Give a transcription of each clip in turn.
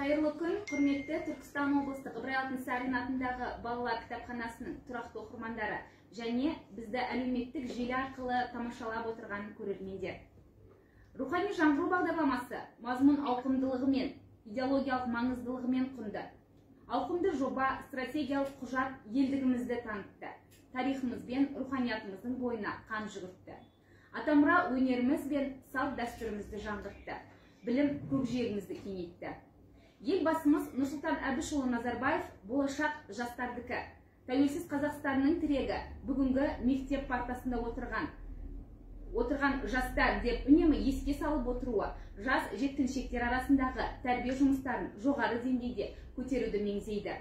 Қайырлы күн, құрметті Түркістан облыстық Ыбырай Алтынсарин атындағы балалар кітапханасының тұрақты оқырмандары және бізді әлеуметтік желі арқылы тамашалап отырған көрермендер. Рухани жаңғыру бағдарламасы мазмұн ауқымдылығымен, идеологиялық маңыздылығымен құнды. Ауқымды жоба, стратегиялық құжат елдігімізді танытты. Тарихымыз бен руханиятымыздың бойына қан жүгіртті. Атамұра өнеріміз бен салт дәстүрімізді жаңғыртты. Білім көкжиегімізді кеңейтті. Елбасымыз Нұрсұлтан Әбішұлы Назарбаев болашақ жастардікі. Тәуелсіз Қазақстанның тірегі бүгінгі мектеп партасында отырған жастар деп үнемі еске салып отыруы жас жеткіншектер арасындағы тәрбие жұмыстарын жоғары деңгейде көтеруді меңзейді.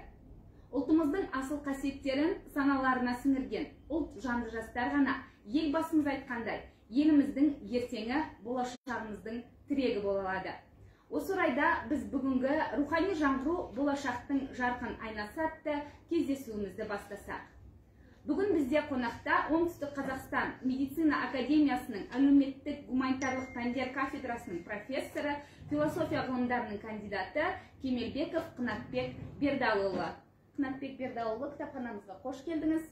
Ұлтымыздың асыл қасиеттерін саналарына сіңірген ұлт жанды жастар ғана елбасымыз айтқандай, еліміздің ертеңі болашағымыздың тірегі бола алады. Осы орайда біз бүгінгі рухани жаңғыру болашақтың жарқын айнасы атты кездесуімізді бастасақ. Бүгін бізде қонақта Оңтүстік Қазақстан медицина академиясының әлеуметтік гуманитарлық пәндер кафедрасының профессоры, философия ғылымдарының кандидаты Кемелбеков Қынатбек Бердалұлы. Қынатбек Бердалұлы, кітапханамызға қош келдіңіз.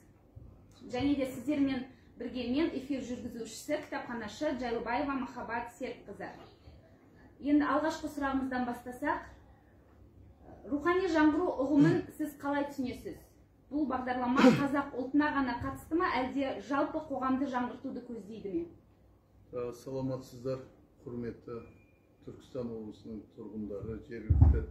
Және де сіздермен бірге мен эфир жүргізушісі, кітапханашы Жайлыбаева Махаббат Серікқызы. Енді алғашқы сұрағымыздан бастасақ, рухани жаңғыру ұғымын сіз қалай түсінесіз? Бұл бағдарлама қазақ ұлтына ғана қатысты ма, әлде жалпы қоғамды жаңғыртуды көздейді ме? Саламатсыздар, құрметті Түркістан облысының тұрғындары, жергілікті.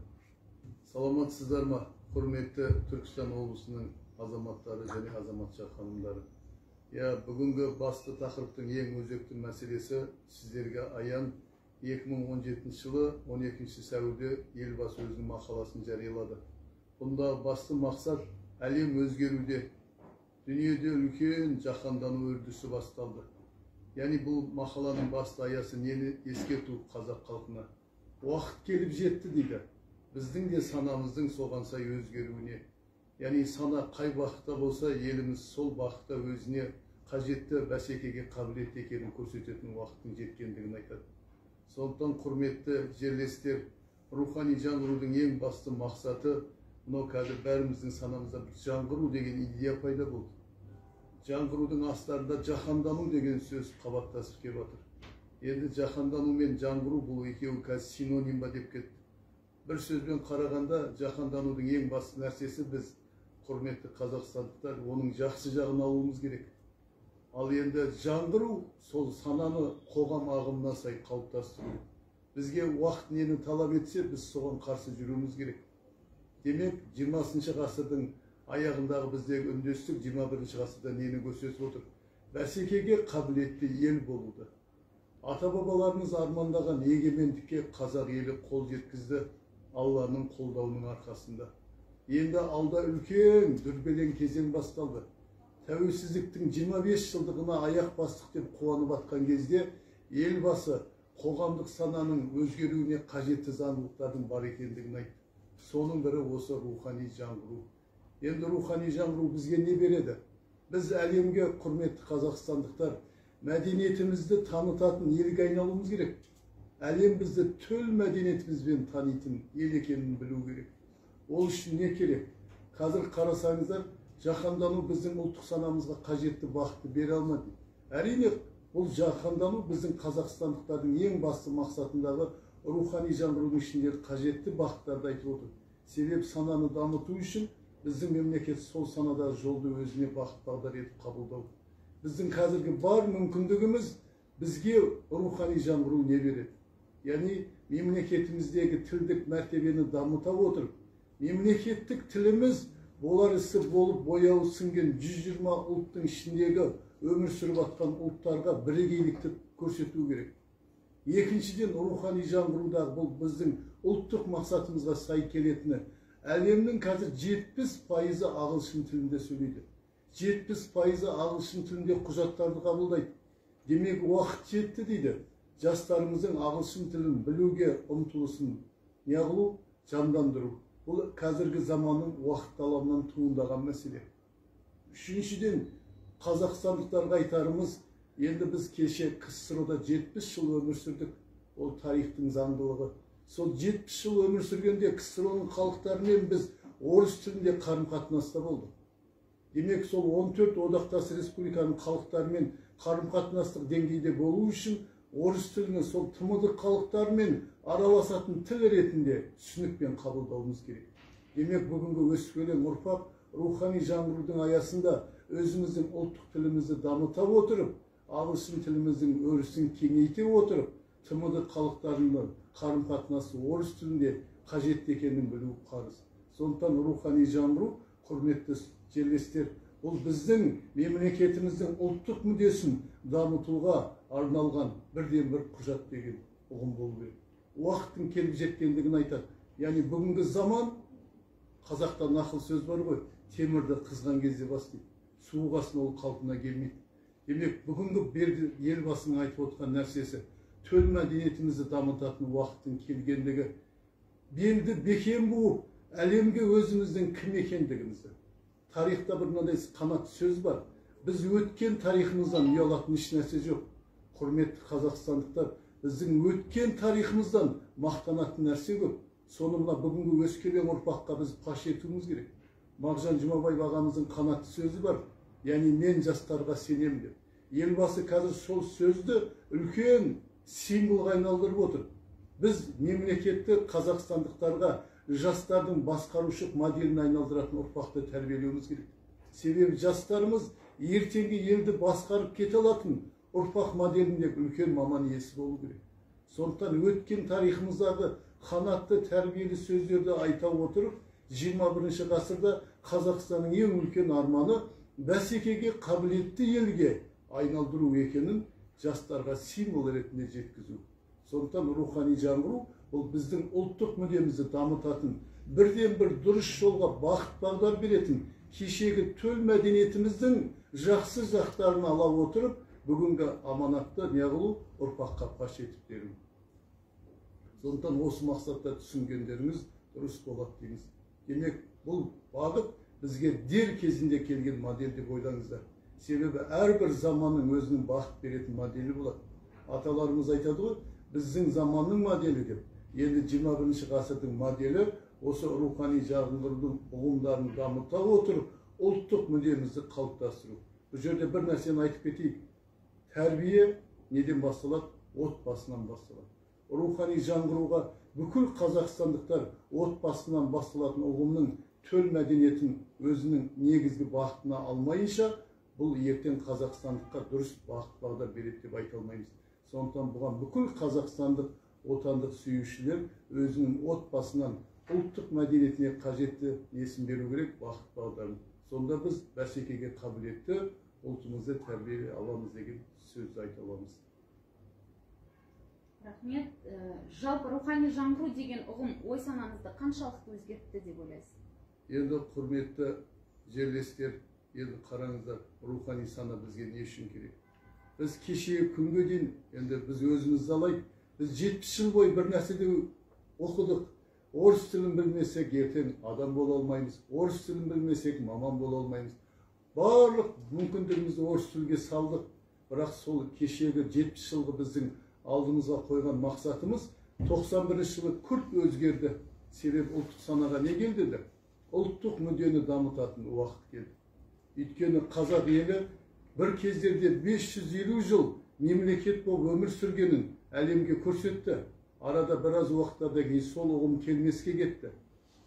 Саламатсыздар ма, құрметті Түркістан облысының азаматтары және азаматша ханымдары. Бүгінгі басты тақырыптың ең өзекті мәселесі сіздерге аян. 2017 жылы 12 сәуірде елбасы өзінің мақаласын жариялады. Бұнда басты мақсат әлем өзгеруде, дүниеде үлкен жаһандану үрдісі басталды. Яғни бұл мақаланың басты аясы нені ескерту қазақ халқына? Уақыт келіп жетті дейді. Біздің де санамыздың соған сай өзгеруіне. Яғни сана қай бағытта болса, еліміз сол бағытта өзіне қажетті бәсекеге қабілетті екенін көрсететін уақыттың жеткендігін айтады. Сондықтан құрметті жерлестер, рухани жаңғырудың ең басты мақсаты, мынау қазір бәріміздің санамызда бір жаңғыру деген идея пайда болды. Жаңғырудың астарында жаһандану деген сөз қабаттасып келіп жатыр. Енді жаһандану мен жаңғыру бұл екеуі қазір синоним ба деп кетті. Бір сөзбен қарағанда, жаһанданудың ең басты нәрсесі біз, құрметті қазақстандықтар, оның жақсы жағын алуымыз керек. Ал енді жаңғыру сол сананы қоғам ағымына сай қалыптастыру. Бізге уақыт нені талап етсе, біз соған қарсы жүруіміз керек. Демек, 20 ғасырдың аяғындағы біздегі үндестік 21 ғасырда нені көрсетіп отыр? Бәсекеге қабілетті ел болуды. Ата-бабаларымыз армандаған егемендікке қазақ елі қол жеткізді Алланың қолдауының арқасында. Енді алда үлкен дүрбелең кезең басталды. Тәуелсіздіктің 25 жылдығына аяқ бастық деп қуанып атқан кезде елбасы қоғамдық сананың өзгеруіне қажетті заңдылықтардың бар екендігін айтты. Соның бірі осы рухани жаңғыру. Енді рухани жаңғыру бізге не береді? Біз әлемге, құрметті қазақстандықтар, мәдениетімізді танытатын елге айналуымыз керек. Әлем бізді төл мәдениетімізбен танитын ел екенін білу керек. Ол үшін не керек? Қазір қарасаңыздар, жаһандану біздің ұлттық санамызға қажетті бақытты бере алмады. Әрине, бұл жаһандану біздің қазақстандықтардың ең басты мақсатындағы рухани жаңғырудың ішінде қажетті бақыттарды айтып отыр. Себеп сананы дамыту үшін біздің мемлекет сол санадағы жолды өзіне бақыт бағдар етіп қабылдау. Біздің қазіргі бар мүмкіндігіміз бізге рухани жаңғыру не береді? Яғни мемлекетіміздегі тілдік мәртебені дамыта отырып, мемлекеттік тіліміз болар ісі болып бояуы сіңген 120 ұлттың ішіндегі өмір сүріп атқан ұлттарға бірегейлікті көрсету керек. Екіншіден, рухани жаңғырудағы бұл біздің ұлттық мақсатымызға сай келетіні. Әлемнің қазір 70% ағылшын тілінде сөйлейді. 70% ағылшын тілінде құжаттарды қабылдайды. Демек, уақыт жетті дейді. Жастарымыздың ағылшын тілін білуге ұмтылысын неғылу, жандандыру. Бұл қазіргі заманның уақыт талабынан туындаған мәселе. Үшіншіден, қазақстандықтарға айтарымыз, енді біз кеше КСРОда 70 жыл өмір сүрдік. Ол тарихтың заңдылығы. сол 70 жыл өмір сүргенде КСРО-ның халықтарымен біз орыс тілінде қарым-қатынаста болдық. Демек сол 14 одақтас республиканың халықтарымен қарым-қатынастық деңгейде болу үшін орыс тілінің сол тмд халықтарымен араласатын тіл ретінде түсінікпен қабылдауымыз керек. Демек бүгінгі өскелең ұрпақ рухани жаңғырудың аясында өзіміздің ұлттық тілімізді дамыта отырып, ағылшын тіліміздің өрісін кеңейте отырып, тмд халықтарының қарым-қатынасы орыс тілінде қажетті екенін білу қарыз. Сондықтан рухани жаңғыру, құрметті жерлестер, бұл біздің мемлекетіміздің ұлттық мүддесін дамытуға арналған бірден бір құжат деген ұғым болу керек. Уақыттың келіп жеткендігін айтады. Яғни бүгінгі заман, қазақта нақыл сөз бар ғой, темірді қызған кезде бастайды, суығасын ол қалпына келмейді. Демек бүгінгі елбасының айтып отқан нәрсесі төл мәдениетімізді дамытатын уақыттың келгендігі, белді бекем буып, әлемге өзіміздің кім екендігімізді. Тарихта бір мынандай қанат сөз бар. Біз өткен тарихымыздан ұялатын еш нәрсе жоқ. Құрметті қазақстандықтар, біздің өткен тарихымыздан мақтанатын нәрсе көп. Соны мына бүгінгі өскелең ұрпаққа біз паш етуіміз керек. Мағжан Жұмабаев ағамыздың қанатты сөзі бар. Яғни мен жастарға сенемін деп. Елбасы қазір сол сөзді үлкен символға айналдырып отыр. Біз мемлекетті қазақстандықтарға жастардың басқарушы моделін айналдыратын ұрпақты тәрбиелеуіміз керек. Себебі жастарымыз ертеңгі елді басқарып кете алатын ұрпақ моделінде үлкен маман иесі болу керек. Сондықтан өткен тарихымыздағы қанатты тәрбиелі сөздерді айта отырып, 21 ғасырда Қазақстанның ең үлкен арманы бәсекеге қабілетті елге айналдыру екенін жастарға символ ретінде жеткізу. Сондықтан рухани жаңғыру бұл біздің ұлттық мүддемізді дамытатын, бірден бір дұрыс жолға бағыт бағдар беретін, кешегі төл мәдениетіміздің жақсы жақтарын ала отырып, бүгінгі аманатты неғылу ұрпаққа паш етіп беру. Сондықтан осы мақсатта түсінгендеріңіз дұрыс болады дейміз. Демек бұл бағыт бізге дер кезінде келген модель деп ойлаңыздар. Себебі әрбір заманның өзінің бағыт беретін моделі болады. Аталарымыз айтады ғой, біздің заманның моделі деп. Енді 21 ғасырдың моделі осы рухани жаңғырудың ұғымдарын дамыта отырып, ұлттық мүддемізді қалыптастыру. Бұл жерде бір нәрсені айтып кетейік. Тәрбие неден басталады? Отбасынан басталады. Рухани жаңғыруға бүкіл қазақстандықтар отбасынан басталатын ұғымның төл мәдениетін өзінің негізгі бағытына алмайынша, бұл ертең қазақстандыққа дұрыс бағыт бағдар береді деп айта алмаймыз. Сондықтан бұған бүкіл қазақстандық отандық сүйушілер өзінің отбасынан ұлттық мәдениетіне қажетті есім беру керек, бағыт бағдарын. Сонда біз бәсекеге қабілетті ұлтымызды тәрбиелей аламыз деген сөзді айта аламыз. Рахмет. Жалпы рухани жаңғыру деген ұғым ой санаңызды қаншалықты өзгертті деп ойлайсыз? Енді құрметті жерлестер, енді қараңыздар, рухани сана бізге не үшін керек? Біз кешегі күнге дейін, енді біз өзімізді алайық, біз 70 жыл бойы бір нәрседе оқыдық. Орыс тілін білмесек, ертең адам бола алмаймыз. Орыс тілін білмесек, маман бола алмаймыз. Барлық мүмкіндігімізді орыс тілге салдық. Бірақ сол кешегі 70 жылғы біздің алдымызға қойған мақсатымыз 91 жылы күрт өзгерді. Себебі ұлттық санаға не келді? Ұлттық мүддені дамытатын уақыт келді. Өйткені қазақ елі бір кездерде 550 жыл мемлекет болып өмір сүргенін әлемге көрсетті. Арада біраз уақыттарда кейін сол ұғым келмеске кетті.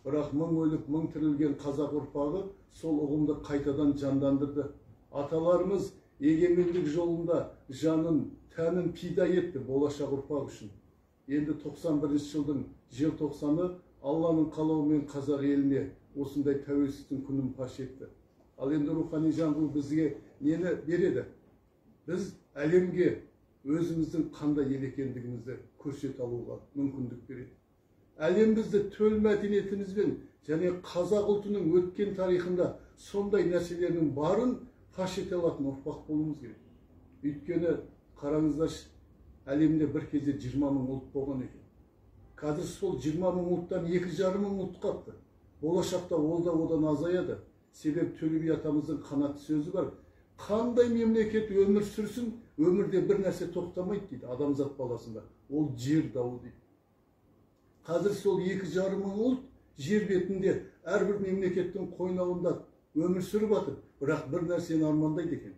Бірақ мың өліп, мың тірілген қазақ ұрпағы сол ұғымды қайтадан жандандырды. Аталарымыз егемендік жолында жанын, тәнін пида етті болашақ ұрпақ үшін. Енді 91 жылдың желтоқсаны Алланың қалауымен қазақ еліне осындай тәуелсіздіктің күнін паш етті. Ал енді рухани жаңғыру бізге нені береді? Біз әлемге өзіміздің қандай ел екендігімізді көрсете алуға мүмкіндік береді. Әлем бізді төл мәдениетімізбен және қазақ ұлтының өткен тарихында сондай нәрселердің барын паш ете алатын ұрпақ болуымыз керек. Өйткені қараңыздар, әлемде бір кезде 20 мың ұлт болған екен. Қазір сол 20 мың ұлттан 2,5 мың ұлт қалды. Болашақта ол да одан азаяды. Себеп Төле би атамыздың қанатты сөзі бар. Қандай мемлекет өмір сүрсін, өмірде бір нәрсе тоқтамайды дейді адамзат баласында. Ол жер дауы дейді. Қазір сол 2,5 мың ұлт жер бетінде әрбір мемлекеттің қойнауында өмір сүріп жатыр. Бірақ бір нәрсені армандайды екен.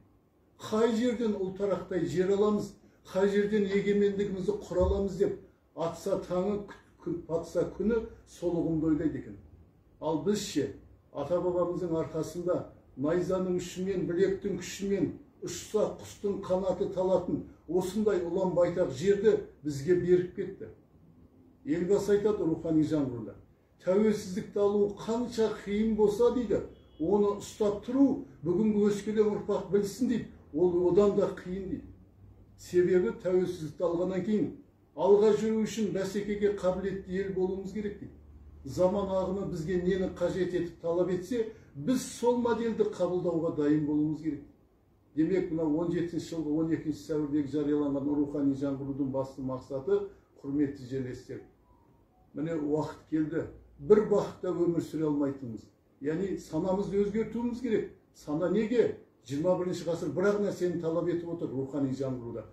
Қай жерден ұлтарақтай жер аламыз, қай жерден егемендігімізді құра аламыз деп атса таңы, батса күні солығымды ойлайды екен. Ал бізше ата бабамыздың арқасында найзаның ұшымен, білектің күшімен ұшса құстың қанаты талатын осындай ұлан байтақ жерді бізге беріп кетті. Елбасы айтады рухани жаңғыруда. Тәуелсіздікті алу қанша қиын болса дейді, оны ұстап тұру бүгінгі өскелең ұрпақ білсін дейді, ол одан да қиын дейді. Себебі тәуелсіздікті алғаннан кейін алға жүру үшін бәсекеге қабілетті ел болуымыз керек дейді. Заман ағымы бізге нені қажет етіп талап етсе, біз сол моделді қабылдауға дайын болуымыз керек. Демек, мына 17 жылғы 12 сәуірдегі жарияланған рухани жаңғырудың басты мақсаты, құрметті жерлестер, міне уақыт келді. Бір бақытта өмір сүре алмайтынымыз. Яғни санамызды өзгертуіміз керек. Сана неге? 21 ғасыр бірақ нәрсені талап етіп отыр рухани жаңғыруда.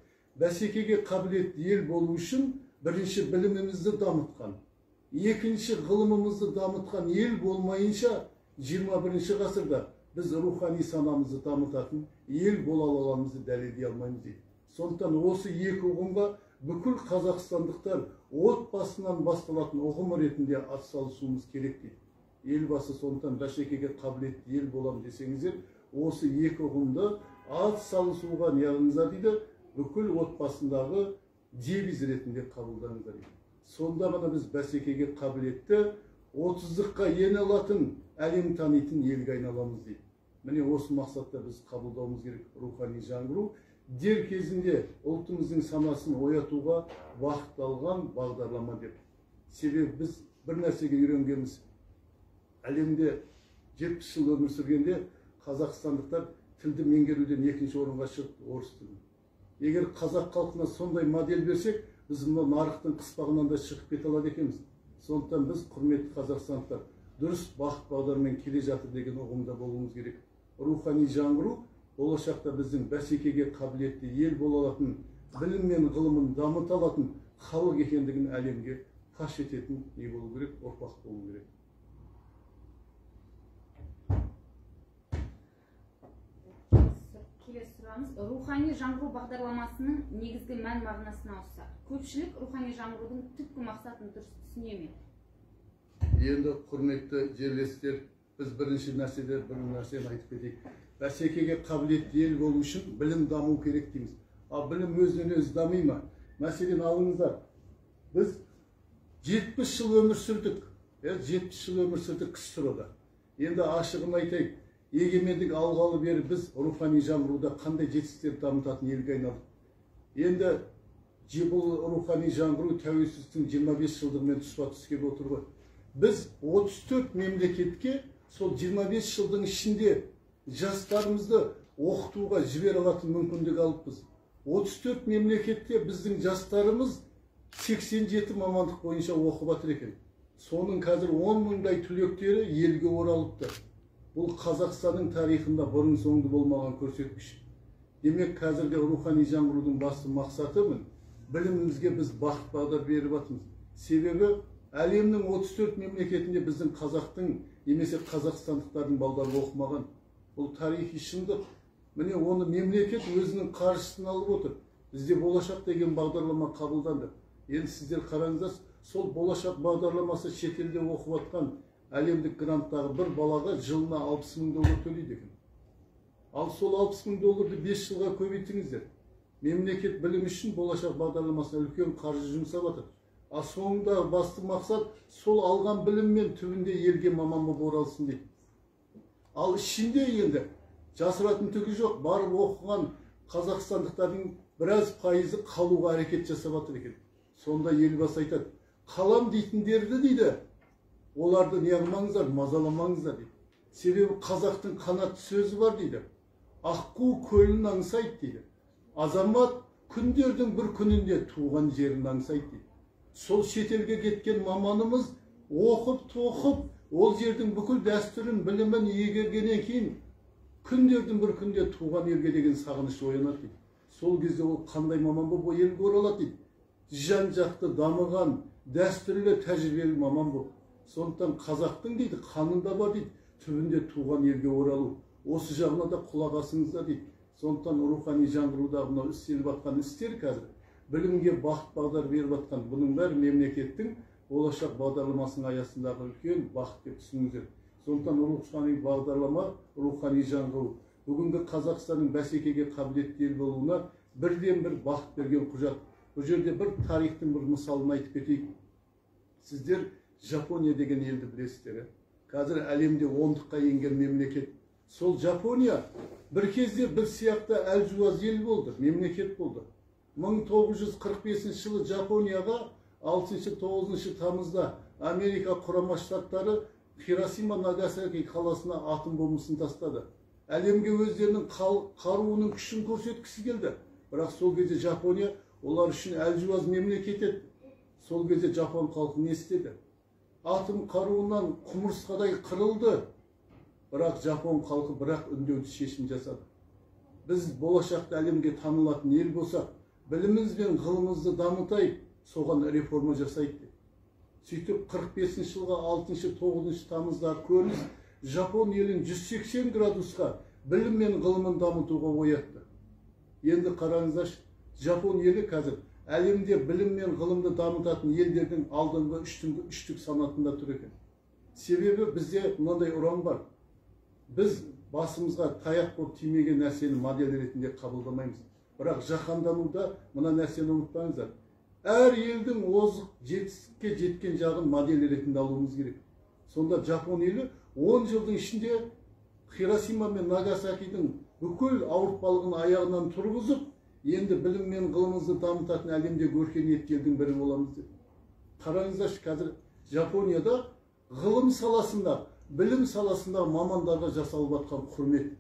Бәсекеге қабілетті ел болу үшін бірінші білімімізді дамытқан, екінші ғылымымызды дамытқан ел болмайынша 21 ғасырда біз рухани санамызды дамытатын ел бола аламызды дәлелдей алмаймыз дейді. Сондықтан осы екі ұғымға бүкіл қазақстандықтар отбасынан басталатын ұғым ретінде атсалысуымыз керек дейді. Елбасы сондықтан бәсекеге қабілетті ел болам десеңіздер, осы екі ұғымды атсалысуға неғыңыздар дейді, бүкіл отбасындағы девиз ретінде қабылдаңыздар дейді. Сонда ғана біз бәсекеге қабілетті 30-қа ене алатын, әлем танитын елге айналамыз дейді. Міне осы мақсатта біз қабылдауымыз керек рухани жаңғыру, дер кезінде ұлтымыздың санасын оятуға бағытталған бағдарлама деп. Себебі біз бір нәрсеге үйренгенбіз. Әлемде 70 жыл өмір сүргенде қазақстандықтар тілді меңгеруден екінші орынға шығып орыс тілін. Егер қазақ халқына сондай модель берсек, біз мына нарықтың қыспағынан да шығып кете алады екенбіз. Сондықтан біз құрметті қазақстандықтар дұрыс бағыт бағдармен келе жатыр деген ұғымда болуымыз керек. Рухани жаңғыру болашақта біздің бәсекеге қабілетті ел бола алатын, білім мен ғылымын дамыта алатын халық екендігін әлемге паш ететін не болу керек, ұрпақ болу керек. Келесі сұрағымыз, рухани жаңғыру бағдарламасының негізгі мән мағынасына ауыссақ, көпшілік рухани жаңғырудың түпкі мақсатын дұрыс түсіне ме? Енді құрметті жерлестер, біз бірінші нәрседе бір нәрсені айтып кетейік. Бәсекеге қабілетті ел болу үшін білім даму керек дейміз. Ал білім өзінен өзі дамый ма? Мәселен алыңыздар. Біз 70 жыл өмір сүрдік. 70 жыл өмір сүрдік КСРО-да. Енді ашығын айтайық. Егемендік алғалы бері біз рухани жаңғыруда қандай жетістіктер дамытатын елге айналдық. Енді бұл рухани жаңғыру тәуелсіздіктің 25 жылдығымен тұспа-тұс келіп отыр ғой. Біз 34 мемлекетке сол 25 жылдың ішінде жастарымызды оқытуға жібере алатын мүмкіндік алыппыз. 34 мемлекетте біздің жастарымыз 87 мамандық бойынша оқып жатыр екен. Соның қазір 10 мыңдай түлектері елге оралыпты. Бұл Қазақстанның тарихында бұрын соңды болмаған көрсеткіш. Демек қазіргі рухани жаңғырудың басты мақсаты білімімізге біз бағыт бағдар беріп жатырмыз. Себебі әлемнің 34 мемлекетінде біздің қазақтың немесе қазақстандықтардың балдары оқымаған. Бұл тарихи шындық. Міне оны мемлекет өзінің қаржысын алып отыр. Бізде болашақ деген бағдарлама қабылданды. Енді сіздер қараңыздар, сол болашақ бағдарламасы шетелде оқып жатқан әлемдік гранттағы бір балаға жылына 60 мың доллар төлейді екен. Ал сол 60 мың долларды 5 жылға көбейтіңіздер. Мемлекет білім үшін болашақ бағдарламасына үлкен қаржы жұмсап жатыр. А соңында басты мақсат сол алған біліммен түбінде елге маман болып оралсын дейді. Ал ішінде енді жасыратын түгі жоқ, барып оқыған қазақстандықтардың біраз пайызы қалуға әрекет жасап жатыр екен. Сонда елбасы айтады, қалам дейтіндерді дейді, оларды не қылмаңыздар, мазаламаңыздар дейді. Себебі қазақтың қанатты сөзі бар дейді. Аққу көлін аңсайды дейді. Азамат күндердің бір күнінде туған жерін аңсайды дейді. Сол шетелге кеткен маманымыз оқып, тоқып, ол жердің бүкіл дәстүрін, білімін игергеннен кейін күндердің бір күнде туған елге деген сағыныш оянады дейді. Сол кезде ол қандай маман болып елге оралады дейді. жан жақты дамыған дәстүрлі тәжірибелі маман бұл. Сондықтан қазақтың дейді, қанында бар дейді, түбінде туған елге оралу. Осы жағына да құлақ асыңыздар дейді. Сондықтан рухани жаңғыруда мынау істеліп жатқан істер қазір білімге бағыт бағдар беріп жатқан, бұның бәрі мемлекеттің болашақ бағдарламасының аясындағы үлкен бағыт деп түсініңіздер. Сондықтан рухани бағдарлама, рухани жаңғыру бүгінгі Қазақстанның бәсекеге қабілетті ел болуына бірден бір бағыт берген құжат. Бұл жерде бір тарихтың бір мысалын айтып кетейік. Сіздер Жапония деген елді білесіздер. Қазір әлемде 10-ға енген мемлекет. Сол Жапония бір кезде бір сияқты әлжуаз ел болды, мемлекет болды. 1945 жылы Жапонияға 6-9 тамызда Америка құрама штаттары Хиросима Нагасаки қаласына атом бомбасын тастады. Әлемге өздерінің қаруының күшін көрсеткісі келді. Бірақ сол кезде Жапония олар үшін әлжуаз мемлекет еді. Сол кезде Жапон халқы не істеді? Атом қаруынан құмырсқадай қырылды. Бірақ Жапон халқы бірақ үндеуді шешім жасады. Біз болашақта әлемге танылатын ел болсақ, біліміміз бен ғылымымызды дамытайық, соған реформа жасайық. Сөйтіп 45 жылға 6-9 тамыздағы көрініс Жапон елін 180 градусқа білім мен ғылымын дамытуға оятты. Енді қараңыздар, Жапон елі қазір әлемде білім мен ғылымды дамытатын елдердің алдыңғы үштік санатында тұр екен. Себебі бізде мынандай ұран бар. Біз басымызға таяқ болып тимеген нәрсені модель ретінде қабылдамаймыз. Бірақ жаһандануда мына нәрсені ұмытпаңыздар. Әр елдің озық жетістікке жеткен жағын модель ретінде алуымыз керек. Сонда Жапон елі 10 жылдың ішінде Хиросима мен Нагасакидің бүкіл ауыртпалығын аяғынан тұрғызып, енді білім мен ғылымымызды дамытатын әлемде өркениетті елдің бірі боламыз деп. Қараңыздар, қазір Жапонияда ғылым саласында, білім саласында мамандарға жасалып жатқан құрмет.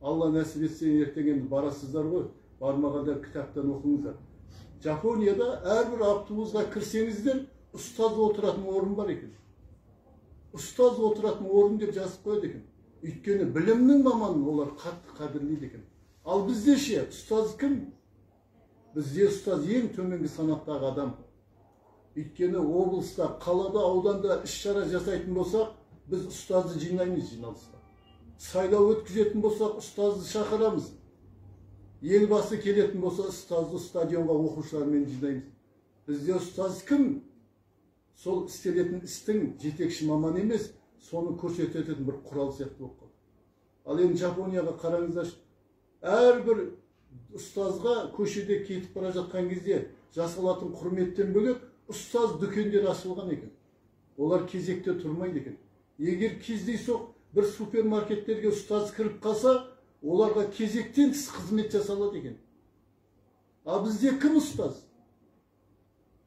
Алла нәсіп етсе, ертең енді барасыздар ғой, бармағандар кітаптан оқыңыздар. Жапонияда әрбір автобусқа кірсеңіздер, ұстаз отыратын орын бар екен. Ұстаз отыратын орын деп жазып қойды екен. Өйткені білімнің маманын олар қатты қадірлейді екен. Ал бізде ше, ұстаз кім? Бізде ұстаз ең төменгі санаттағы адам. Өйткені облыста, қалада, ауданда іс-шара жасайтын болсақ, біз ұстазды жинаймыз жиналыста. Сайлау өткізетін болсақ, ұстазды шақырамыз. Елбасы келетін болса, ұстазды стадионға оқушылармен жинаймыз. Бізде ұстаз кім? Сол істелетін істің жетекші маман емес, соны көрсететін бір құрал сияқты болып қалды. Ал енді Жапонияға қараңыздар, әрбір ұстазға көшеде кетіп бара жатқан кезде жасалатын құрметтен бөлек ұстаз дүкендер ашылған екен. Олар кезекте тұрмайды екен. Егер кездейсоқ бір супермаркеттерге ұстаз кіріп қалса, оларға кезектен тыс қызмет жасалады екен. А бізде кім ұстаз?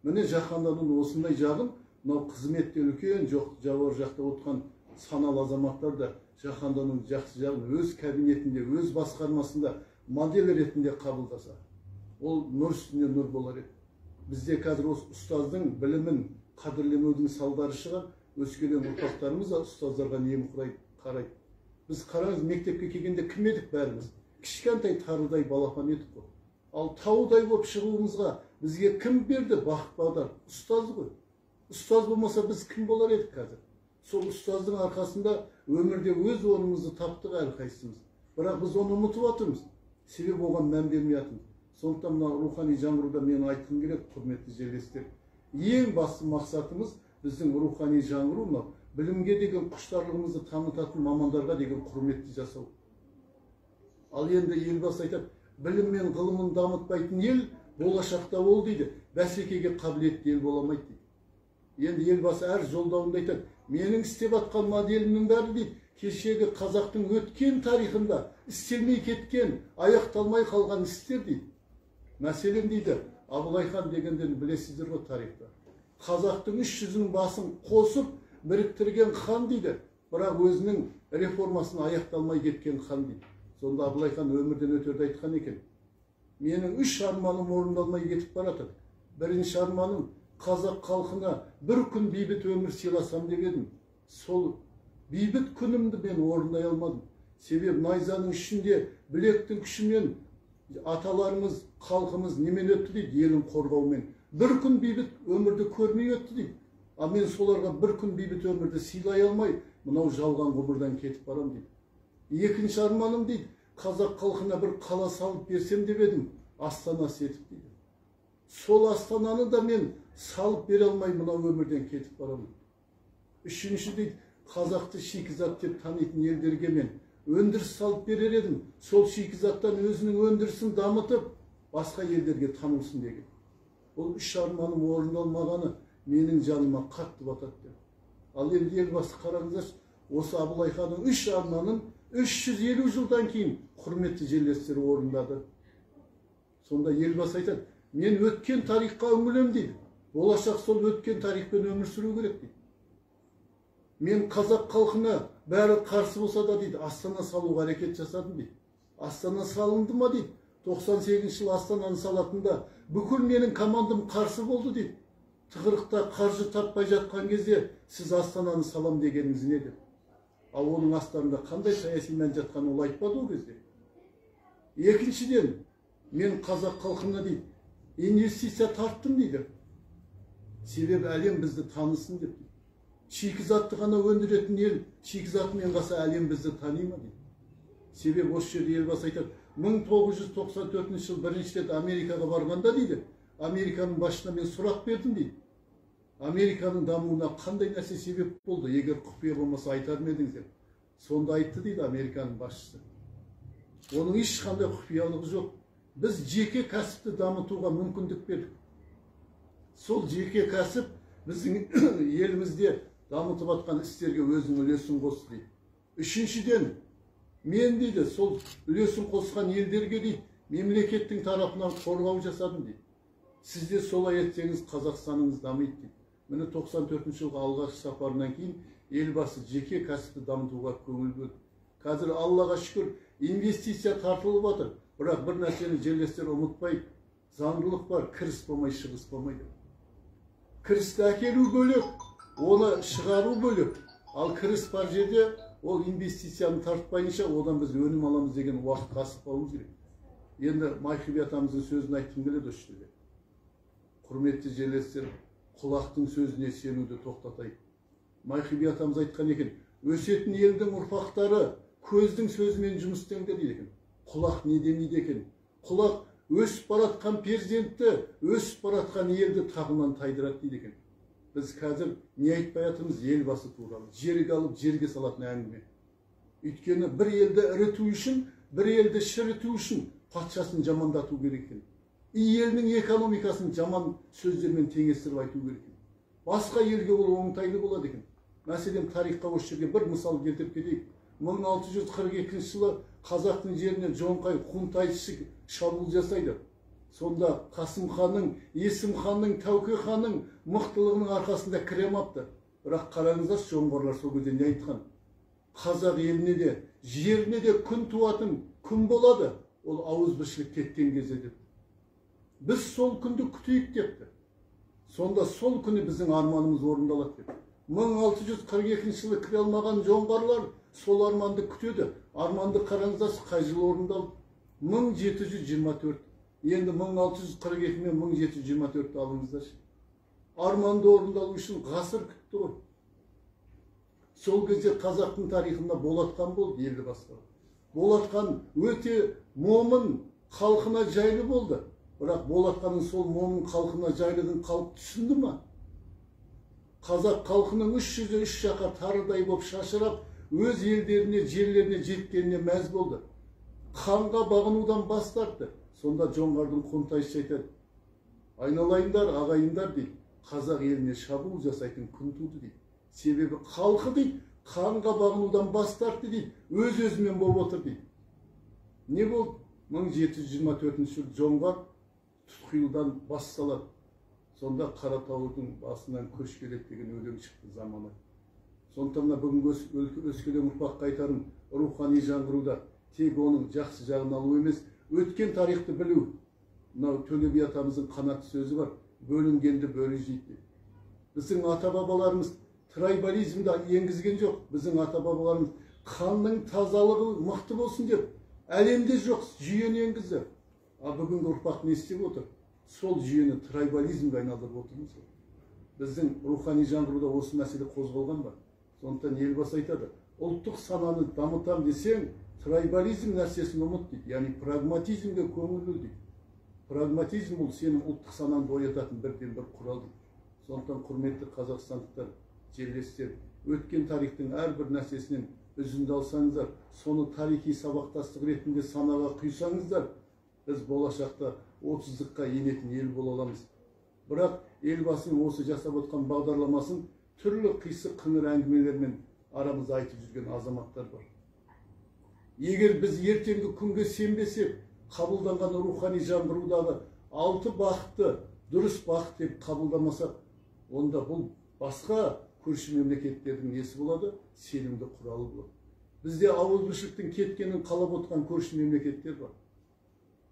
Міне жаһандану осындай жағын, мынау қызметте үлкен жауар жақта отырған саналы азаматтар да жаһандану жақсы жағын өз кабинетінде, өз басқармасында модель ретінде қабылдаса, ол нұр үстіне нұр болар еді. Бізде қазір осы ұстаздың білімін қадірлемеудің салдары шығар, өскелең ұрпақтарымыз да ұстаздарға немқұрай қарайды. Біз қараңыз, мектепке келгенде кім едік бәріміз? Кішкентай тарыдай балапан едік қой. Ал таудай болып шығуымызға бізге кім берді бақыт бағдар? Ұстаз ғой. Ұстаз болмаса біз кім болар едік қазір? Сол ұстаздың арқасында өмірде өз орнымызды таптық әрқайсымыз. Бірақ біз оны ұмытып жатырмыз. Себебі оған мән бермей жатырмыз. Сондықтан мына рухани жаңғыруда мен айтқым келеді, құрметті жерлестер. Ең басты мақсатымыз біздің рухани жаңғыру, білімге деген құштарлығымызды танытатын мамандарға деген құрметті жасау. Ал енді елбасы айтады, білім мен ғылымын дамытпайтын ел болашақта ол дейді, бәсекеге қабілетті ел боламайды дейді. Енді елбасы әр жолдауында айтады, менің істеп жатқан моделімнің бәрі дейді, кешегі қазақтың өткен тарихында істелмей кеткен, аяқталмай қалған істер дейді. Мәселен дейді, Абылай хан дегенден білесіздер ғой тарихта. Қазақтың 300-нің басын қосып, біріктірген хан дейді, бірақ өзінің реформасын аяқталмай кеткен хан дейді. Сонда Абылай хан өмірден өтерде айтқан екен. Менің 3 арманым орындалмай кетіп барады. Бірінші арманым қазақ халқына бір күн бейбіт өмір сыйласам деп едім. Сол бейбіт күнімді мен орындай алмадым. Себебі найзаның ішінде білектің күшімен аталарымыз, халқымыз немен өтті дейді, елін қорғаумен. Bir күн бейбіт өмірді көрмей өтті дейді. А мен соларға bir күн бейбіт өмірді сыйлай алмай, мынау жалған ғұмырдан кетіп барам дейді. Екінші арманым дейді, қазақ халқына бір қала салып берсем деп едім, астанасы етіп дейді. Сол астананы да мен салып бере алмай мынау өмірден кетіп барам. Үшінші дейді, қазақты шикізат деп танитын елдерге мен өндіріс салып берер едім, сол шикізаттан өзінің өндірісін дамытып, басқа елдерге танылсын деген. Ол үш арманым орындалмағаны менің жаныма қатты батады деп. Ал енді елбасы қараңыздаршы, осы Абылай ханның үш арманын 350 жылдан кейін құрметті жерлестері орындады. Сонда елбасы айтады, мен өткен тарихқа үңілем дейді. Болашақ сол өткен тарихпен өмір сүру керек дейді. Мен қазақ халқына бәрі қарсы болса да дейді, Астана салуға әрекет жасадым дейді. Астана салынды ма дейді. 98 жыл Астананы салатында бүкіл менің командам қарсы болды дейді. Тығырықта қаржы таппай жатқан кезде сіз Астананы салам дегеніңіз не деп. Ал оның астарында қандай саяси мән жатқан ол айтпады ол кезде. Екіншіден, мен қазақ халқына дейді, инвестиция тарттым дейді. Себебі әлем бізді танысын деп. Шикізатты ғана өндіретін ел, шикізатымен қаса әлем бізді тани ма дейді. Себебі осы жерде елбасы айтады, 1994 жыл бірінші рет Америкаға барғанда дейді, Американың басшысына мен сұрақ бердім дейді. Американың дамуына қандай нәрсе себеп болды? Егер құпия болмаса айтар ма едіңіз деп. Сонда айтты дейді Американың басшысы. Оның ешқандай құпиялығы жоқ. Біз жеке кәсіпті дамытуға мүмкіндік бердік. Сол жеке кәсіп біздің елімізде дамытып жатқан істерге өзінің үлесін қосты дейді. Үшіншіден, мен дейді, сол үлесін қосқан елдерге дейді, мемлекеттің тарапынан қорғау жасадым дейді. Сізде солай етсеңіз Қазақстаныңыз дамиды дейді. Міне 94 жылғы алғашқы сапарынан кейін елбасы жеке кәсіпті дамытуға көңіл бөлді. Қазір Аллаға шүкір инвестиция тартылып жатыр. Бірақ бір нәрсені жерлестер ұмытпайды. Заңдылық бар, кіріс болмай, шығыс болмайды. Кірісті әкелу бөлек, оны шығару бөлек. Ал кіріс бар жерде ол инвестицияны тартпайынша одан біз өнім аламыз деген уақыт қасып қалуымыз керек. Енді Майхиби атамыздың сөзін айтқым келеді осы жерде. Құрметті жерлестер, құлақтың сөзіне сенуді тоқтатайық. Майхиби атамыз айтқан екен, өсетін елдің ұрпақтары көздің сөзімен жұмыс істеңдер дейді екен. Құлақ не демейді екен? Құлақ өсіп баратқан перзентті, өсіп баратқан елді тағынан тайдырады дейді екен. Біз қазір не айтпай жатырмыз елбасы туралы? Жерге алып жерге салатын әңгіме. Өйткені бір елді іріту үшін, бір елді шіріту үшін патшасын жамандату керек екен. Елінің экономикасын жаман сөздермен теңестіріп айту керек екен. Басқа елге ол оңтайлы болады екен. Мәселен, тарихқа осы жерге бір мысал келтіріп кетейік. 1642 жылы қазақтың жеріне жоңқай қонтайшы шабуыл жасайды. Сонда Қасым ханның, Есім ханның, Тәуке ханның мықтылығының арқасында кіремапты. Бірақ қараңыздар, жоңғарлар сол кезде не айтқан? Қазақ еліне де, жеріне де күн туатын, күн болады. Ол ауызбіршілік кеткен кезде деп. Біз сол күнді күтейік депті. Сонда сол күні біздің арманымыз орындалады деп. 1642 жылы кіре алмаған жоңғарлар сол арманды күтеді. Арманды қараңыздар, қай жылы орындалды? 1724. Енді 1642 мен 1724 алыңыздар. Арманды орындалу үшін ғасыр күтті ғой. Сол кезде қазақтың тарихында Болатхан болды елді басқарып. Болатхан өте момын, халқына жайлы болды. Бірақ Болатханның сол момын халқына жайлығын халық түсінді ма? Қазақ халқының 300-3 жаққа тарыдай болып шашырап, өз елдеріне, жерлеріне жеткеніне мәз болды. Ханға бағынудан бас тартты. Сонда жоңғардың қонтайшы айтады, айналайындар, ағайындар дейді, қазақ еліне шабуыл жасайтын күн туды дейді. Себебі халқы дейді, ханға бағынудан бас тартты дейді, өз-өзімен болып отыр дейді. Не болды? 1724 жылы жоңғар Тұтқиылдан бас салады. Сонда Қаратаудың басынан көш келеді деген өлең шықты заманы. Сондықтан бүгінгі өскелең ұрпаққа айтарым, рухани жаңғыруда тек оның жақсы жағын алу емес, өткен тарихты білу. Мынау Төле би атамыздың қанатты сөзі бар, бөлінгенді бөрі жейді. Біздің ата-бабаларымыз трайбализмді енгізген жоқ. Біздің ата-бабаларымыз қанның тазалығы мықты болсын деп әлемде жоқ жүйені енгізді. Бүгінгі ұрпақ не істеп отыр? Сол жүйені трайбализмге айналдырып отырмыз. Біздің рухани жаңғыруда осы мәселе қозғалған ба? Сондықтан елбасы айтады, ұлттық сананы дамытам десең, трайбализм нәрсесін ұмыт дейді. Яғни прагматизмге көңіл бөл дейді. Прагматизм ол сенің ұлттық санаңды оятатын бірден бір құрал дейді. Сондықтан құрметті қазақстандықтар, жерлестер, өткен тарихтың әрбір нәрсесінен үзінді алсаңыздар, соны тарихи сабақтастық ретінде санаға құйсаңыздар, біз болашақта 30-қа енетін ел бола аламыз. Бірақ елбасының осы жасап отқан бағдарламасын түрлі қисық қыңыр әңгімелермен арамызда айтып жүрген азаматтар бар. Егер біз ертеңгі күнге сенбесек, қабылданған рухани жаңғырудағы 6 бағытты дұрыс бағыт деп қабылдамасақ, онда бұл басқа көрші мемлекеттердің несі болады? Сенімді құралы болады. Бізде ауызбіршіліктің кеткенін қалап отқан көрші мемлекеттер бар.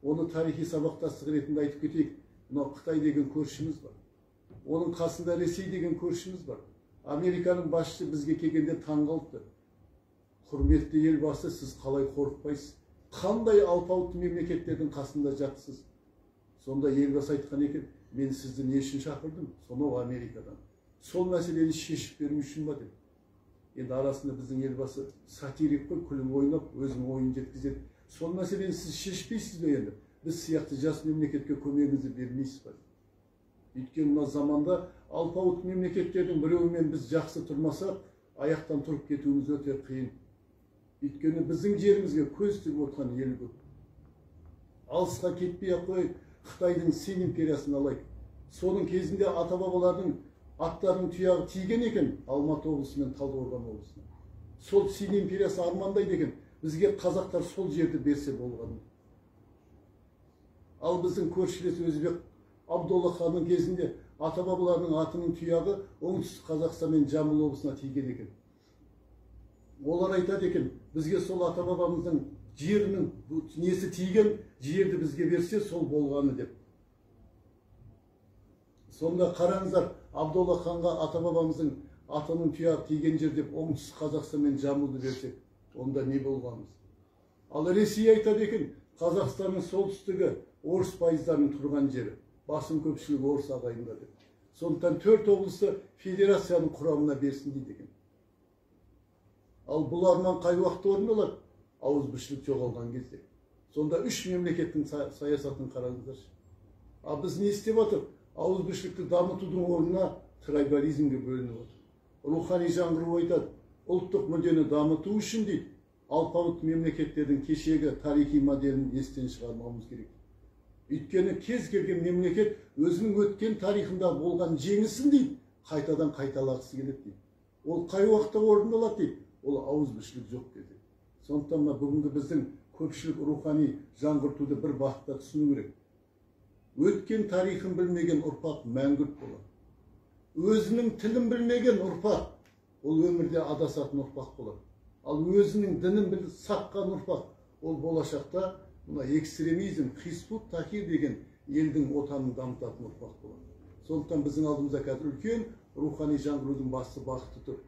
Оны тарихи сабақтастық ретінде айтып кетейік. Мынау Қытай деген көршіміз бар. Оның қасында Ресей деген көршіміз бар. Американың басшысы бізге келгенде таңғалды. Құрметті елбасы, сіз қалай қорықпайсыз? Қандай алпауытты мемлекеттердің қасында жатсыз? Сонда елбасы айтқан екен, мен сізді не үшін шақырдым? Сонау Америкадан. Сол мәселені шешіп беру үшін ба деп. Енді арасында біздің елбасы сатирик қой, күліп ойнап, өзінің ойын жеткізеді. Сол мәселені сіз шешпейсіз бе енді? Біз сияқты жас мемлекетке көмегіңізді бермейсіз ба? Өйткені мына заманда алпауыт мемлекеттердің біреуімен біз жақсы тұрмасақ, аяқтан тұрып кетуіміз өте қиын. Өйткені біздің жерімізге көз тігіп отқан ел көп. Алысқа кетпей-ақ қойып, Қытайдың Син империясын алайық. Соның кезінде ата-бабалардың аттарының тұяғы тиген екен Алматы облысы мен Талдықорған облысына. Сол Син империясы армандайды екен, бізге қазақтар сол жерді берсе болғаны. Ал біздің көршілес Өзбек Абдолла ханның кезінде ата-бабаларының атының тұяғы оңтүстік Қазақстан мен Жамбыл облысына тиген екен. Олар айтады екен, бізге сол ата-бабамыздың жерінің несі тиген, жерді бізге берсе сол болғаны деп. Сонда қараңыздар, Абдолла ханға ата-бабамыздың атының тұяғы тиген жер деп оңтүстік Қазақстан мен Жамбылды берсек, онда не болғанымыз? Ал Ресей айтады екен, Қазақстанның солтүстігі орыс пайыздарының тұрған жері, басым көпшілігі орыс ағайындар деп. Сондықтан 4 облысты федерацияның құрамына берсін дейді екен. Ал бұл арман қай уақытта орындалады? Ауызбіршілік жоғалған кезде. Сонда 3 мемлекеттің саясатын қараңыздаршы. Ал біз не істеп отыр? Ауызбіршілікті дамытудың орнына трайбализмге бөлініп отыр. Рухани жаңғыру айтады, ұлттық мүддені дамыту үшін дейді, алпауыт мемлекеттердің кешегі тарихи моделін естен шығармауымыз керек. Өйткені кез келген мемлекет өзінің өткен тарихында болған жеңісін дейді, қайтадан қайталағысы келеді дейді. Ол қай уақытта орындалады дейді, ол ауызбіршілік жоқ кезде. Сондықтан бүгінгі біздің көпшілік рухани жаңғыртуды бір бағытта түсіну керек. Өткен тарихын білмеген ұрпақ мәңгүрт болады. Өзінің тілін білмеген ұрпақ, ол өмірде адасатын ұрпақ болады. Ал өзінің дінін біліп сатқан ұрпақ, ол болашақта мына экстремизм, хизбут тахир деген елдің отанын дамытатын ұрпақ болады. Сондықтан біздің алдымызда қазір үлкен рухани жаңғырудың басты бағыты тұр.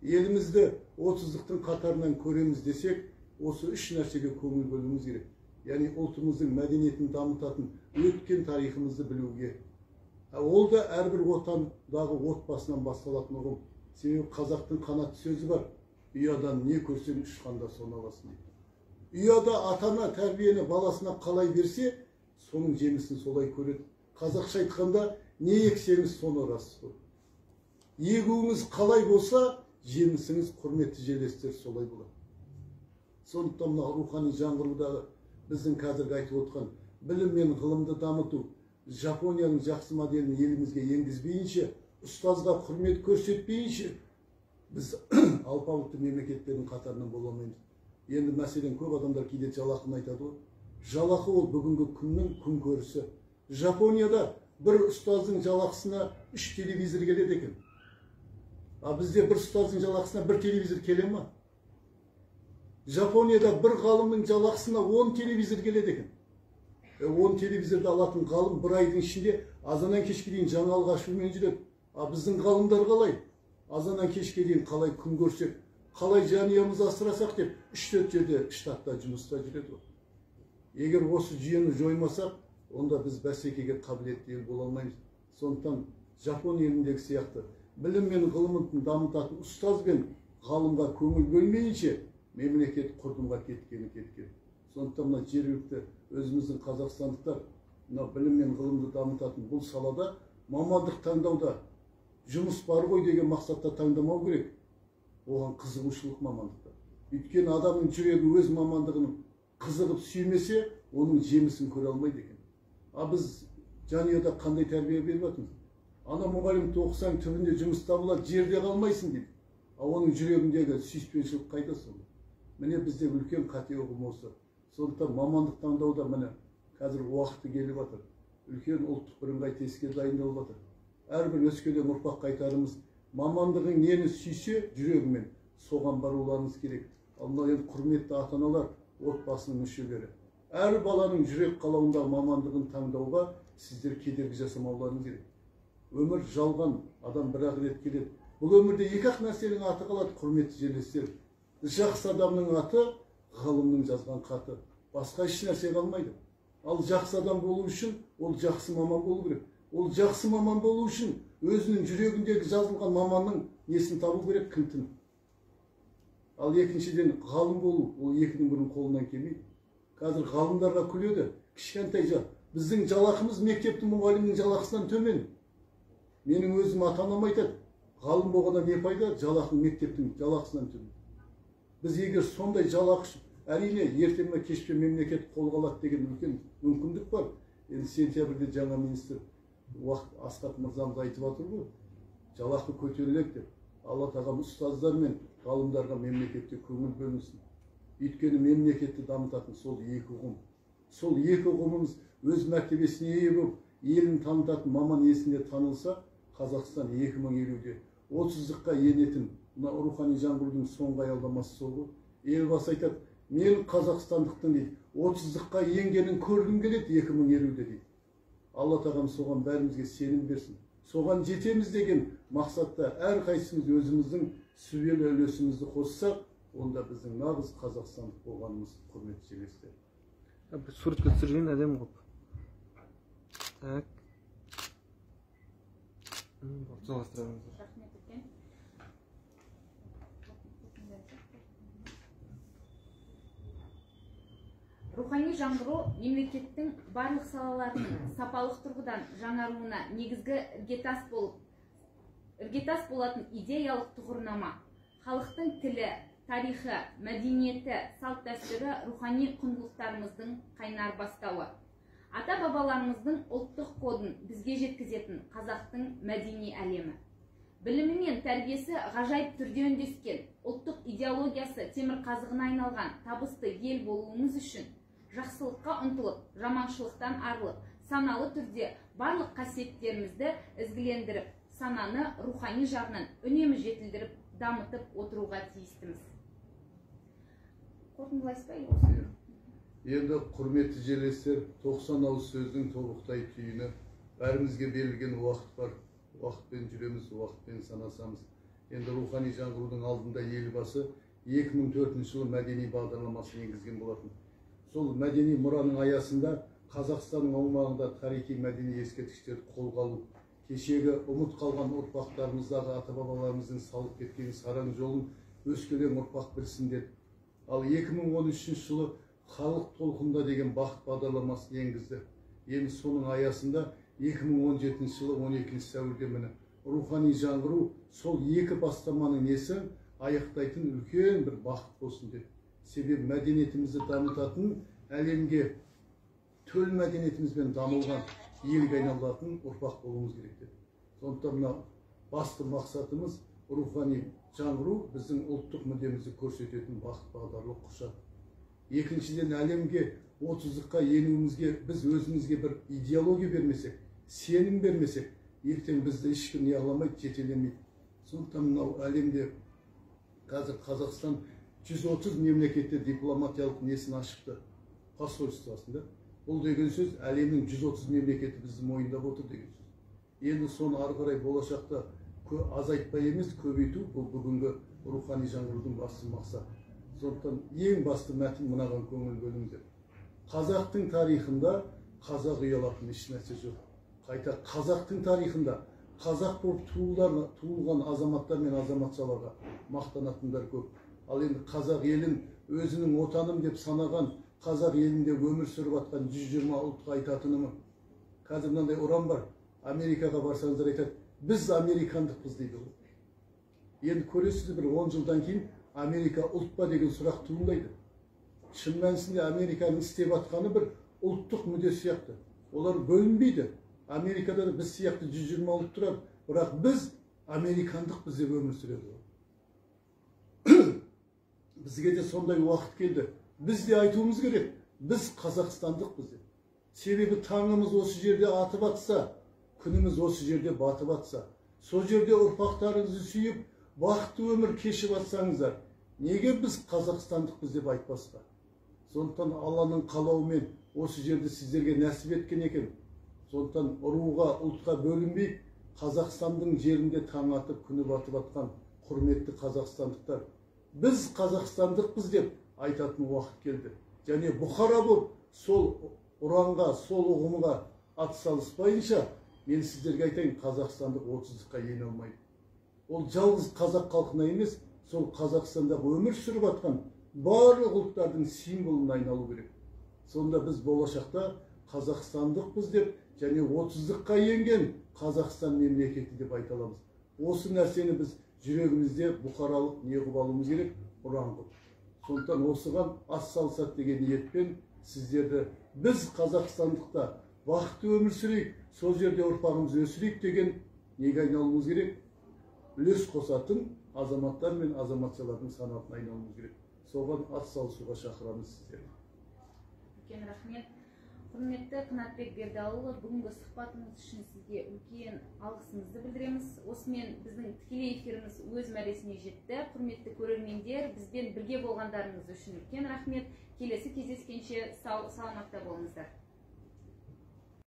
Елімізді 30-лықтың қатарынан көреміз десек, осы 3 нәрсеге көңіл бөлуіміз керек. Яғни ұлтымыздың мәдениетін дамытатын өткен тарихымызды білуге. Ол да әрбір отандағы отбасынан басталатын ұғым. Себебі қазақтың қанатты сөзі бар. Ұядан не көрсең ұшқанда соны аласың дейді. Ұяда атана тәрбиені баласына қалай берсе, соның жемісін солай көреді. Қазақша айтқанда, не ексеңіз соны рас. Егуіңіз қалай болса, жемісіңіз, құрметті жерлестер, солай болады. Сондықтан мына рухани жаңғырудағы біздің қазіргі айтып отқан білім мен ғылымды дамыту, Жапонияның жақсы моделін елімізге енгізбейінше, ұстазға құрмет көрсетпейінше, біз алпауытты мемлекеттердің қатарынан бола алмаймыз. Енді мәселен көп адамдар кейде жалақыны айтады ғой. Жалақы ол бүгінгі күннің күн көрісі. Жапонияда бір ұстаздың жалақысына 3 телевизор келеді екен. А бізде бір ұстаздың жалақысына 1 телевизор келе ме? Жапонияда бір ғалымның жалақысына 10 телевизор келеді екен. 10 телевизорды алатын ғалым бір айдың ішінде азаннан кешке дейін жаңалық ашумен жүреді. А біздің ғалымдар қалай? Азаннан кешке дейін қалай күн көрсек, қалай жанұямызды асырасақ деп 3-4 жерде штатта жұмыста жүреді. Егер осы жүйені жоймасақ, онда біз бәсекеге қабілетті ел бола алмаймыз. Сондықтан Жапон еліндегі сияқты білім мен ғылымын дамытатын ұстаз бен ғалымға көңіл бөлмейінше мемлекет құрдымға кеткені кеткен. Сондықтан мына жергілікті өзіміздің қазақстандықтар мына білім мен ғылымды дамытатын бұл салада мамандық таңдауда жұмыс бар ғой деген мақсатта таңдамау керек. Оған қызығушылық мамандықта. Өйткені адамның жүрегі өз мамандығының қызығып сүймесе, оның жемісін көре алмайды екен. Біз жанұяда қандай тәрбие беріп жатырмыз? Ана мұғалім оқысаң түбінде жұмыс табылады, жерде қалмайсың дейді. Оның жүрегіндегі сүйіспеншілік қайда сонда? Міне бізде үлкен қате ұғым осы. Сондықтан мамандық таңдауда міне қазір уақыты келіп жатыр. Үлкен ұлттық бірыңғай тестке дайындалып жатыр. Әрбір өскелең ұрпақ қайтарымыз мамандығың нені сүйсе жүрегімен соған баруларыңыз керек. Ал мына енді құрметті ата-аналар, отбасының мүшелері, әр баланың жүрек қалауындағы мамандығын таңдауға сіздер кедергі жасамауларыңыз керек. Өмір жалған, адам бір-ақ рет келеді. Бұл өмірде екі-ақ нәрсенің аты қалады, құрметті жерлестер. Жақсы адамның аты, ғалымның жазған хаты. Басқа еш нәрсе қалмайды. Ал жақсы адам болу үшін ол жақсы маман болу керек. Ол жақсы маман болу үшін өзінің жүрегіндегі жазылған маманның несін табу керек, кілтін. Ал екіншіден ғалым болу, ол екінің бірінің қолынан келмейді. Қазір ғалымдарға күледі, кішкентай жақ. Біздің жалақымыз мектептің мұғалімінің жалақысынан төмен. Менің өзім ата-анам айтады, ғалым болғанда не пайда, жалақың мектептің жалақысынан төмен. Біз егер сондай жалақы, әрине ертең ме кеш пе мемлекет қолға алады деген үлкен мүмкіндік бар. Енді сентябрьде жаңа министр Асхат мырзамыз айтып отыр ғой, жалақы көтеріледі деп. Алла тағала ұстаздар мен ғалымдарға мемлекетте көңіл бөлінсін. Өйткені мемлекетті дамытатын сол екі ұғым. Сол екі ұғымымыз өз мәртебесіне ие болып, елін танытатын маман есінде танылса, Қазақстан 2050-де 30-қа енетін рухани жаңғырудың соңғы аялдамасы сол ғой. Елбасы айтады, мен қазақстандықтың дейді, 30-қа енгенін көргім келеді 2050-де дейді. Алла тағам соған бәрімізге сенім берсін. Соған жетеміз деген мақсатта әр қайсымыз өзіміздің сүбелі үлесімізді қоссақ, онда біздің нағыз қазақстандық болғанымыз құрметті жерлестер. Bir suratga tushirgan adam qo'p. Tak. Рахмет үлкен. Рухани жаңғыру мемлекеттің барлық салаларының сапалық тұрғыдан жаңаруына негізгі іргетас болатын идеялық тұғырнама, халықтың тілі, тарихы, мәдениеті, салт дәстүрі рухани құндылықтарымыздың қайнар бастауы. Ата-бабаларымыздың ұлттық кодын бізге жеткізетін қазақтың мәдени әлемі. Білімі мен тәрбиесі ғажайып түрде үндескен, ұлттық идеологиясы темір қазығына айналған табысты ел болуымыз үшін жақсылыққа ұмтылып, жаманшылықтан арылып, саналы түрде барлық қасиеттерімізді ізгілендіріп, сананы рухани жағынан үнемі жетілдіріп, дамытып отыруға тиістіміз. Қорытындылайсыз ба? Енді құрметті жерлестер, 90 ауыз сөздің тобықтай түйіні, бәрімізге берілген уақыт бар. Уақытпен жүреміз, уақытпен санасамыз. Енді рухани жаңғырудың алдында елбасы 2004 жылы мәдени бағдарламасын енгізген болатын. Сол мәдени мұраның аясында Қазақстанның аумағында тарихи мәдени ескерткіштерді қолға алу, кешегі ұмыт қалған ұрпақтарымыздағы ата-бабаларымыздың салып кеткен сараң жолын өскелең ұрпақ білсін деді. Ал 2013 жылы халық толқында деген бақыт бағдарламасын енгізді. Енді соның аясында 2017 жылы 12 сәуірде міне рухани жаңғыру сол екі бастаманың несі аяқтайтын үлкен бір бақыт болсын деді. Себебі мәдениетімізді дамытатын, әлемге төл мәдениетімізбен дамылған елге айналатын ұрпақ болуымыз керек деді. Сондықтан мына басты мақсатымыз рухани жаңғыру, біздің ұлттық мүддемізді көрсететін бақыт бағдарлық құшақ. Екіншіден, әлемге 30-қа енуімізге біз өзімізге бір идеология бермесек, сенім бермесек, ертең бізді ешкім не қыламайды, жетелемейді. Сондықтан мынау әлемде қазір Қазақстан 130 мемлекетте дипломатиялық несін ашыпты, посольствосында. Бұл деген сөз әлемнің 130 мемлекеті бізді мойындап отыр деген сөз. Енді соны ары қарай болашақта азайтпай емес, көбейту бұл бүгінгі рухани жаңғырудың басты мақсаты. Сондықтан ең басты мәтін мынаған көңіл бөліңіздер. Қазақтың тарихында қазақ ұялатын еш нәрсе жоқ. Қайта қазақтың тарихында қазақ болып туылған азаматтар мен азаматшаларға мақтанатындар көп. Ал енді қазақ елін өзінің отаным деп санаған, қазақ елінде өмір сүріп жатқан 120 ұлтқа айтатынымын. Қазір мынандай ұран бар. Америкаға барсаңыздар айтады, біз американдықпыз дейді. Енді көресіз, бір 10 жылдан кейін Америка ұлт па деген сұрақ туындайды. Шын мәнісінде Американың істеп жатқаны бір ұлттық мүдде сияқты. Олар бөлінбейді. Америкада да біз сияқты 120 ұлт тұрады, бірақ біз американдықпыз деп өмір сүреді. Бізге де сондай уақыт келді. Біз де айтуымыз керек, біз қазақстандықпыз деп. Себебі таңымыз осы жерде атып атса, күніміз осы жерде батып атса, сол жерде ұрпақтарыңызды сүйіп, бақытты өмір кешіп атсаңыздар, неге біз қазақстандықпыз деп айтпасқа? Сондықтан Алланың қалауымен осы жерді сіздерге нәсіп еткен екен. Сондықтан ұруға, ұлтқа бөлінбей, Қазақстандың жерінде таң атып, күні батып атқан құрметті қазақстандықтар, біз қазақстандықпыз деп айтатын уақыт келді. Және бұқара болып, сол ұранға, сол ұғымға атсалыспайынша, мен сіздерге айтайын, қазақстандық 30-қа ене алмайды. Ол жалғыз қазақ халқына емес, сол Қазақстандағы өмір сүріп атқан барлық ұлттардың символына айналу керек. Сонда біз болашақта қазақстандықпыз деп, және 30-қа енген Қазақстан мемлекеті деп айта аламыз. Осы нәрсені біз жүрегімізде бұқаралық не қылып алуымыз керек, ұран қылып. Сондықтан осыған атсалысады деген ниетпен сіздерді біз қазақстандықта бақытты өмір сүрейік, сол жерде ұрпағымыз өсірейік деген неге айналуымыз керек? Үлес қосатын азаматтар мен азаматшалардың санатына айналуымыз керек. Соған атсалысуға шақырамыз сіздерді. Үлкен рахмет. Құрметті Қанатбек Бердіұлы, бүгінгі сұхбатыңыз үшін сізге үлкен алғысымызды білдіреміз. Осымен біздің тікелей эфиріміз өз мәресіне жетті. Құрметті көрермендер, бізбен бірге болғандарыңыз үшін үлкен рахмет. Келесі кездескенше саламатта болыңыздар.